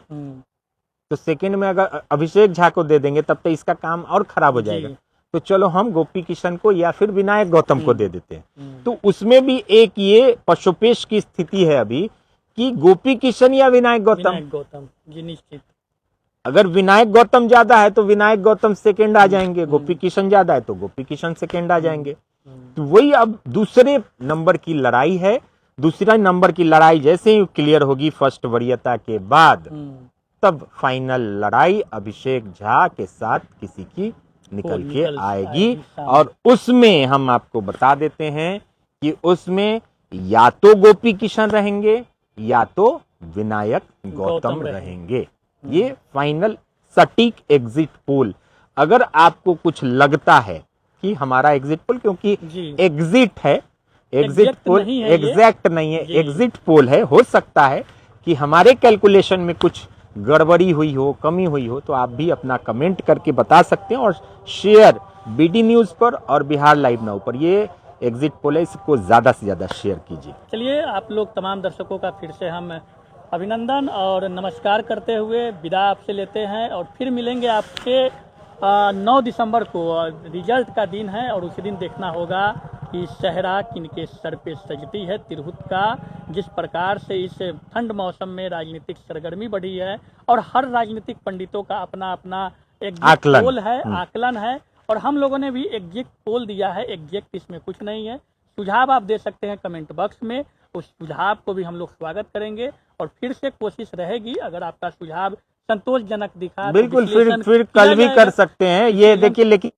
तो सेकेंड में अगर अभिषेक झा को दे देंगे तब तो इसका काम और खराब हो जाएगा। तो चलो हम गोपी किशन को या फिर विनायक गौतम को दे देते हैं। तो उसमें भी एक ये पशुपेश की स्थिति है अभी कि गोपी किशन या विनायक गौतम। विनायक गौतम जी निश्चित। अगर विनायक गौतम ज्यादा है तो विनायक गौतम सेकंड आ जाएंगे, गोपी किशन ज्यादा है तो गोपी किशन सेकंड आ जाएंगे। तो वही अब दूसरे नंबर की लड़ाई है। दूसरा नंबर की लड़ाई जैसे ही क्लियर होगी फर्स्ट वरीयता के बाद, तब फाइनल लड़ाई अभिषेक झा के साथ किसी की निकल के आएगी। और उसमें हम आपको बता देते हैं कि उसमें या तो गोपी किशन रहेंगे या तो विनायक गौतम रहेंगे। ये फाइनल सटीक एग्जिट पोल। अगर आपको कुछ लगता है कि हमारा एग्जिट पोल, क्योंकि एग्जिट है, एग्जिट पोल एग्जैक्ट नहीं है, एग्जिट पोल है, हो सकता है कि हमारे कैलकुलेशन में कुछ गड़बड़ी हुई हो, कमी हुई हो, तो आप भी अपना कमेंट करके बता सकते हैं। और शेयर बीडी न्यूज पर और बिहार लाइव नाउ पर ये एग्जिट पोल है, इसको ज्यादा से ज्यादा शेयर कीजिए। चलिए, आप लोग तमाम दर्शकों का फिर से हम अभिनंदन और नमस्कार करते हुए विदा आपसे लेते हैं और फिर मिलेंगे आपसे 9 दिसंबर को। रिजल्ट का दिन है और उसी दिन देखना होगा कि शहरा किनके सर पे सजती है। तिरहुत का जिस प्रकार से इस ठंड मौसम में राजनीतिक सरगर्मी बढ़ी है और हर राजनीतिक पंडितों का अपना अपना एग्जिट पोल है, आकलन है, और हम लोगों ने भी एग्जिट पोल दिया है। एग्जैक्ट इसमें कुछ नहीं है। सुझाव आप दे सकते हैं कमेंट बॉक्स में, उस सुझाव को भी हम लोग स्वागत करेंगे। और फिर से कोशिश रहेगी, अगर आपका सुझाव संतोषजनक दिखा बिल्कुल फिर कल भी कर सकते हैं। ये देखिए, लेकिन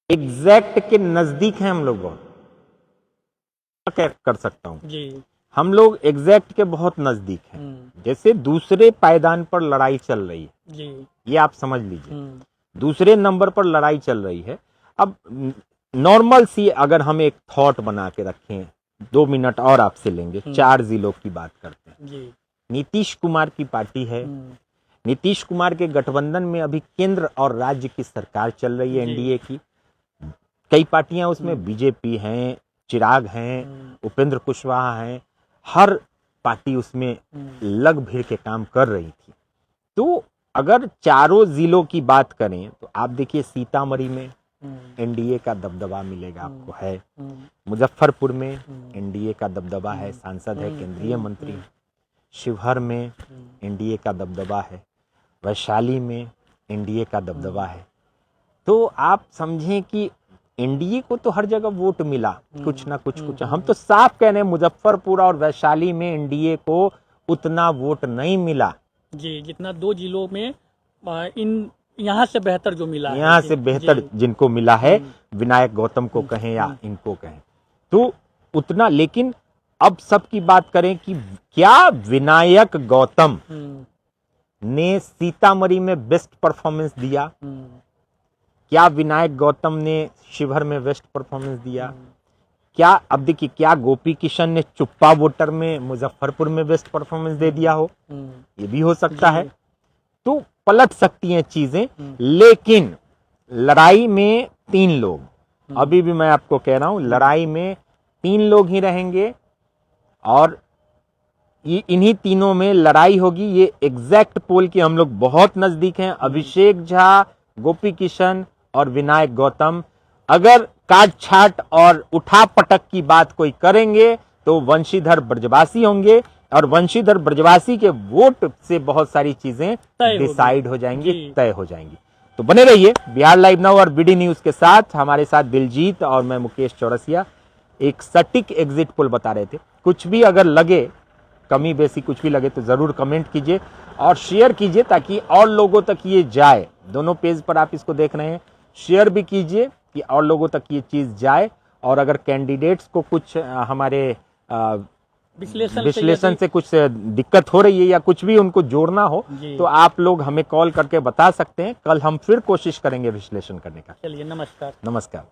एग्जैक्ट के नजदीक हैं हम लोग, क्या कर सकता हूं जी, हम लोग एग्जैक्ट के बहुत नजदीक हैं। जैसे दूसरे पायदान पर लड़ाई चल रही है जी, ये आप समझ लीजिए, दूसरे नंबर पर लड़ाई चल रही है। अब नॉर्मल सी अगर हम एक थॉट बना के रखें, 2 मिनट और आपसे लेंगे, 4 जिलों की बात करते हैं जी। नीतीश कुमार की पार्टी है, नीतीश कुमार के गठबंधन में अभी केंद्र और राज्य की सरकार चल रही है, एनडीए की। कई पार्टियां उसमें, बीजेपी हैं, चिराग हैं, उपेंद्र कुशवाहा हैं, हर पार्टी उसमें लग भिड़ के काम कर रही थी। तो अगर चारों जिलों की बात करें तो आप देखिए, सीतामढ़ी में एनडीए का दबदबा मिलेगा आपको, है। मुजफ्फरपुर में एनडीए का दबदबा है, सांसद है, केंद्रीय मंत्री। शिवहर में एनडीए का दबदबा है, वैशाली में एनडीए का दबदबा है। तो आप समझें कि एनडीए को तो हर जगह वोट मिला, कुछ ना कुछ। हम तो साफ कह रहे हैं, मुजफ्फरपुर और वैशाली में एनडीए को उतना वोट नहीं मिला जी, जितना 2 जिलों में यहाँ से बेहतर जो मिला, यहाँ से बेहतर जिनको मिला है, विनायक गौतम को कहें या इनको कहें, तो उतना। लेकिन अब सबकी बात करें कि क्या विनायक गौतम ने सीतामढ़ी में बेस्ट परफॉर्मेंस दिया? क्या विनायक गौतम ने शिवहर में बेस्ट परफॉर्मेंस दिया? क्या अब देखिए, क्या गोपी किशन ने चुप्पा वोटर में मुजफ्फरपुर में बेस्ट परफॉर्मेंस दे दिया हो? ये भी हो सकता है। तो पलट सकती हैं चीजें। लेकिन लड़ाई में 3 लोग, अभी भी मैं आपको कह रहा हूं, लड़ाई में 3 लोग ही रहेंगे और इन्हीं तीनों में लड़ाई होगी। ये एग्जैक्ट पोल की हम लोग बहुत नजदीक हैं। अभिषेक झा, गोपी किशन और विनायक गौतम। अगर काट छाट और उठा पटक की बात कोई करेंगे तो वंशीधर ब्रजवासी होंगे, और वंशीधर ब्रजवासी के वोट से बहुत सारी चीजें डिसाइड हो जाएंगी, तय हो जाएंगी। तो बने रहिए बिहार लाइव नाउ और बीडी न्यूज के साथ। हमारे साथ दिलजीत और मैं मुकेश चौरसिया एक सटीक एग्जिट पोल बता रहे थे। कुछ भी अगर लगे, कमी बेसी कुछ भी लगे, तो जरूर कमेंट कीजिए और शेयर कीजिए ताकि और लोगों तक ये जाए। दोनों पेज पर आप इसको देख रहे हैं, शेयर भी कीजिए कि और लोगों तक ये चीज जाए। और अगर कैंडिडेट्स को कुछ हमारे विश्लेषण से कुछ दिक्कत हो रही है या कुछ भी उनको जोड़ना हो, तो आप लोग हमें कॉल करके बता सकते हैं। कल हम फिर कोशिश करेंगे विश्लेषण करने का। चलिए, नमस्कार। नमस्कार।